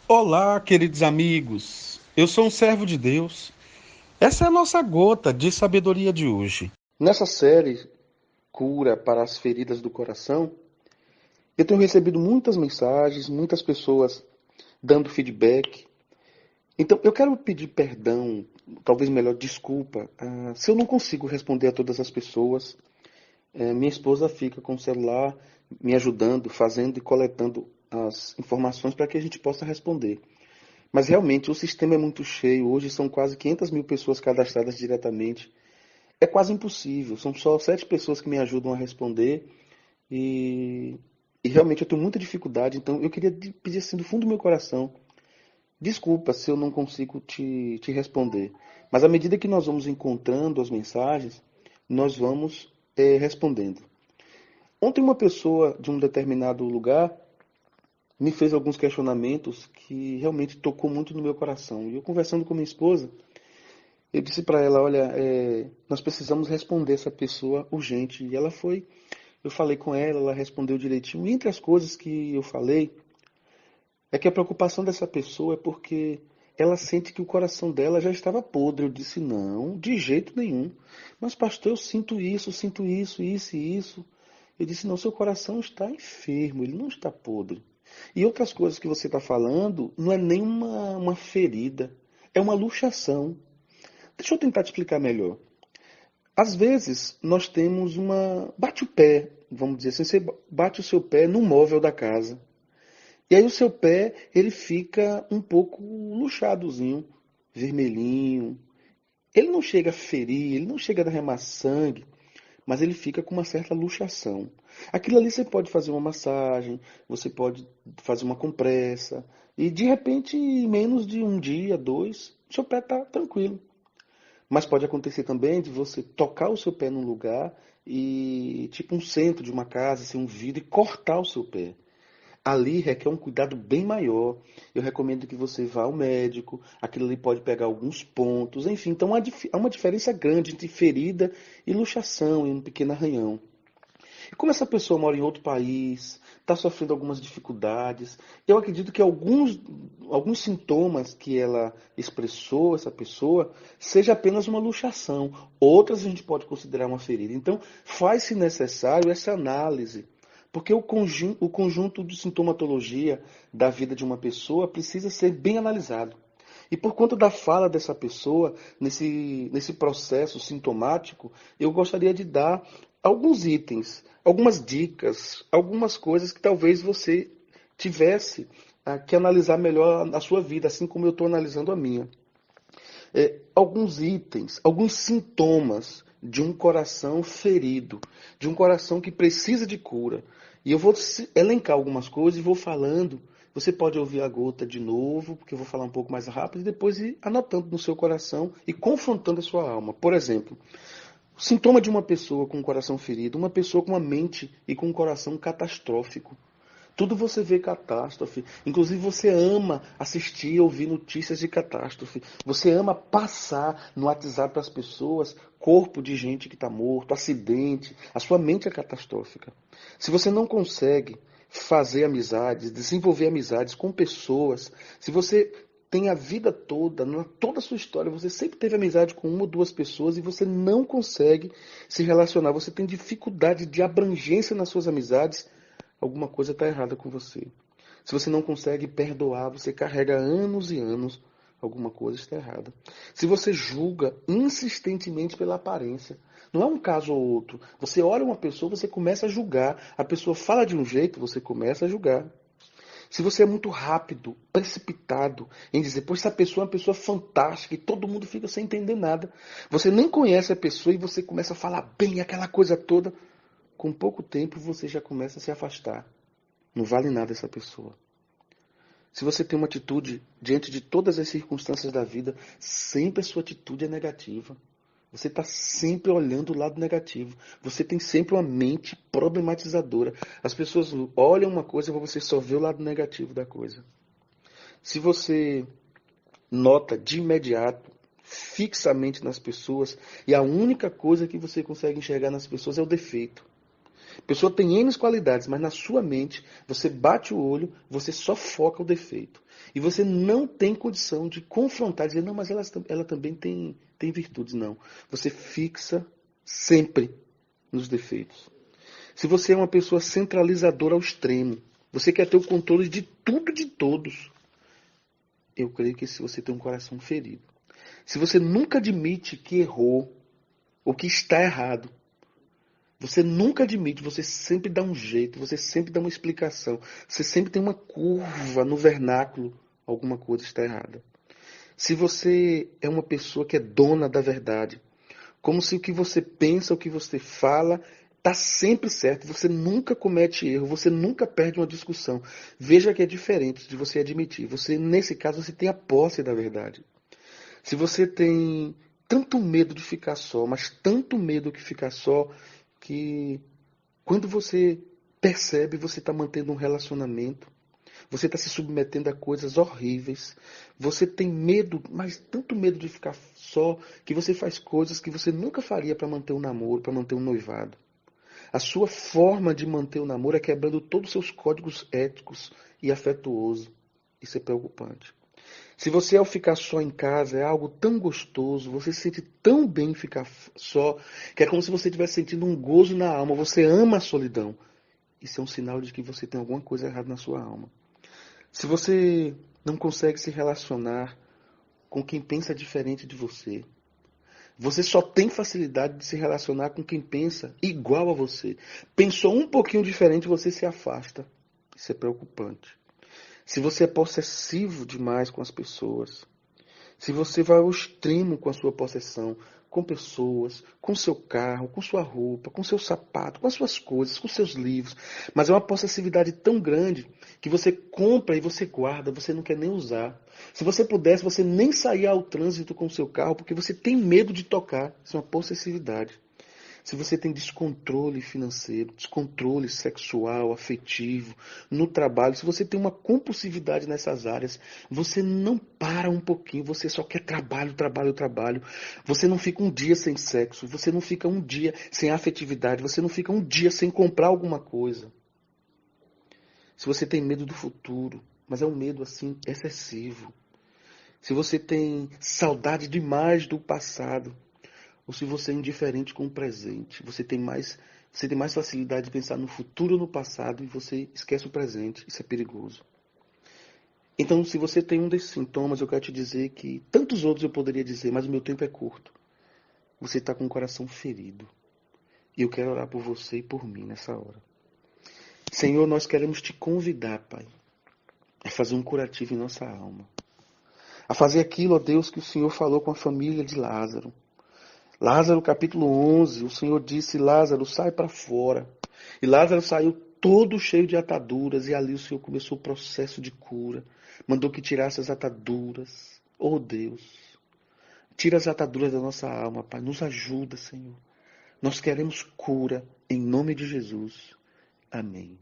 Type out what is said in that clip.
Olá, queridos amigos. Eu sou um servo de Deus. Essa é a nossa gota de sabedoria de hoje. Nessa série Cura para as Feridas do Coração, eu tenho recebido muitas mensagens, muitas pessoas dando feedback. Então, eu quero pedir perdão, talvez melhor desculpa, se eu não consigo responder a todas as pessoas. Minha esposa fica com o celular me ajudando, fazendo e coletando as informações para que a gente possa responder. Mas realmente o sistema é muito cheio. Hoje são quase 500 mil pessoas cadastradas diretamente. É quase impossível. São só 7 pessoas que me ajudam a responder. E, e realmente eu tenho muita dificuldade, então eu queria pedir assim do fundo do meu coração, desculpa se eu não consigo te responder. Mas à medida que nós vamos encontrando as mensagens, nós vamos respondendo. Ontem uma pessoa de um determinado lugar me fez alguns questionamentos que realmente tocou muito no meu coração. E eu conversando com minha esposa, eu disse para ela, olha, nós precisamos responder essa pessoa urgente. E ela foi. Eu falei com ela, ela respondeu direitinho. E entre as coisas que eu falei, é que a preocupação dessa pessoa é porque ela sente que o coração dela já estava podre. Eu disse, não, de jeito nenhum. Mas, pastor, eu sinto isso e isso. Eu disse, não, seu coração está enfermo, ele não está podre. E outras coisas que você está falando não é nem uma ferida, é uma luxação. Deixa eu tentar te explicar melhor. Às vezes, nós temos uma. Bate o pé, vamos dizer assim, você bate o seu pé no móvel da casa. E aí o seu pé, ele fica um pouco luxadozinho, vermelhinho. Ele não chega a ferir, ele não chega a derramar sangue, mas ele fica com uma certa luxação. Aquilo ali você pode fazer uma massagem, você pode fazer uma compressa, e de repente, em menos de um dia, dois, seu pé está tranquilo. Mas pode acontecer também de você tocar o seu pé num lugar e, tipo um centro de uma casa, assim, um vidro, e cortar o seu pé. Ali requer um cuidado bem maior. Eu recomendo que você vá ao médico. Aquilo ali pode pegar alguns pontos. Enfim, então há uma diferença grande entre ferida e luxação, e um pequeno arranhão. E como essa pessoa mora em outro país, está sofrendo algumas dificuldades, eu acredito que alguns sintomas que ela expressou, essa pessoa, seja apenas uma luxação. Outras a gente pode considerar uma ferida. Então, faz-se necessário essa análise. Porque o conjunto de sintomatologia da vida de uma pessoa precisa ser bem analisado. E por conta da fala dessa pessoa, nesse processo sintomático, eu gostaria de dar alguns itens, algumas dicas, algumas coisas que talvez você tivesse que analisar melhor a sua vida, assim como eu estou analisando a minha. Alguns itens, alguns sintomas de um coração ferido, de um coração que precisa de cura. E eu vou elencar algumas coisas e vou falando. Você pode ouvir a gota de novo, porque eu vou falar um pouco mais rápido, e depois ir anotando no seu coração e confrontando a sua alma. Por exemplo, sintoma de uma pessoa com um coração ferido, uma pessoa com uma mente e com um coração catastrófico. Tudo você vê catástrofe. Inclusive você ama assistir e ouvir notícias de catástrofe. Você ama passar no WhatsApp para as pessoas corpo de gente que está morto, acidente. A sua mente é catastrófica. Se você não consegue fazer amizades, desenvolver amizades com pessoas, se você tem a vida toda, toda a sua história, você sempre teve amizade com uma ou duas pessoas e você não consegue se relacionar, você tem dificuldade de abrangência nas suas amizades, alguma coisa está errada com você. Se você não consegue perdoar, você carrega anos e anos, alguma coisa está errada. Se você julga insistentemente pela aparência, não é um caso ou outro. Você olha uma pessoa, você começa a julgar. A pessoa fala de um jeito, você começa a julgar. Se você é muito rápido, precipitado em dizer, pois essa pessoa é uma pessoa fantástica e todo mundo fica sem entender nada. Você nem conhece a pessoa e você começa a falar bem aquela coisa toda. Com pouco tempo você já começa a se afastar. Não vale nada essa pessoa. Se você tem uma atitude diante de todas as circunstâncias da vida, sempre a sua atitude é negativa. Você está sempre olhando o lado negativo. Você tem sempre uma mente problematizadora. As pessoas olham uma coisa e você só vê o lado negativo da coisa. Se você nota de imediato, fixamente nas pessoas, e a única coisa que você consegue enxergar nas pessoas é o defeito. A pessoa tem N qualidades, mas na sua mente, você bate o olho, você só foca o defeito. E você não tem condição de confrontar, dizer, não, mas ela também tem virtudes. Não. Você fixa sempre nos defeitos. Se você é uma pessoa centralizadora ao extremo, você quer ter o controle de tudo e de todos, eu creio que se você tem um coração ferido. Se você nunca admite que errou, ou que está errado, você nunca admite, você sempre dá um jeito, você sempre dá uma explicação, você sempre tem uma curva no vernáculo, alguma coisa está errada. Se você é uma pessoa que é dona da verdade, como se o que você pensa, o que você fala, está sempre certo, você nunca comete erro, você nunca perde uma discussão. Veja que é diferente de você admitir. Você, nesse caso, você tem a posse da verdade. Se você tem tanto medo de ficar só, mas tanto medo de ficar só, que quando você percebe, você está mantendo um relacionamento, você está se submetendo a coisas horríveis, você tem medo, mas tanto medo de ficar só, que você faz coisas que você nunca faria para manter um namoro, para manter um noivado. A sua forma de manter o namoro é quebrando todos os seus códigos éticos e afetuosos. Isso é preocupante. Se você ao ficar só em casa é algo tão gostoso, você se sente tão bem em ficar só, que é como se você estivesse sentindo um gozo na alma, você ama a solidão. Isso é um sinal de que você tem alguma coisa errada na sua alma. Se você não consegue se relacionar com quem pensa diferente de você, você só tem facilidade de se relacionar com quem pensa igual a você. Pensou um pouquinho diferente, você se afasta. Isso é preocupante. Se você é possessivo demais com as pessoas, se você vai ao extremo com a sua possessão, com pessoas, com seu carro, com sua roupa, com seu sapato, com as suas coisas, com seus livros, mas é uma possessividade tão grande que você compra e você guarda, você não quer nem usar. Se você pudesse, você nem saía ao trânsito com o seu carro porque você tem medo de tocar. Isso é uma possessividade. Se você tem descontrole financeiro, descontrole sexual, afetivo, no trabalho, se você tem uma compulsividade nessas áreas, você não para um pouquinho, você só quer trabalho, trabalho, trabalho. Você não fica um dia sem sexo, você não fica um dia sem afetividade, você não fica um dia sem comprar alguma coisa. Se você tem medo do futuro, mas é um medo assim excessivo. Se você tem saudade demais do passado, ou se você é indiferente com o presente, você tem mais facilidade de pensar no futuro ou no passado e você esquece o presente. Isso é perigoso. Então, se você tem um desses sintomas, eu quero te dizer que tantos outros eu poderia dizer, mas o meu tempo é curto. Você está com o coração ferido. E eu quero orar por você e por mim nessa hora. Senhor, nós queremos te convidar, Pai, a fazer um curativo em nossa alma. A fazer aquilo, ó Deus, que o Senhor falou com a família de Lázaro. Lázaro, capítulo 11, o Senhor disse, Lázaro, sai para fora. E Lázaro saiu todo cheio de ataduras, e ali o Senhor começou o processo de cura. Mandou que tirasse as ataduras. Oh Deus, tira as ataduras da nossa alma, Pai. Nos ajuda, Senhor. Nós queremos cura, em nome de Jesus. Amém.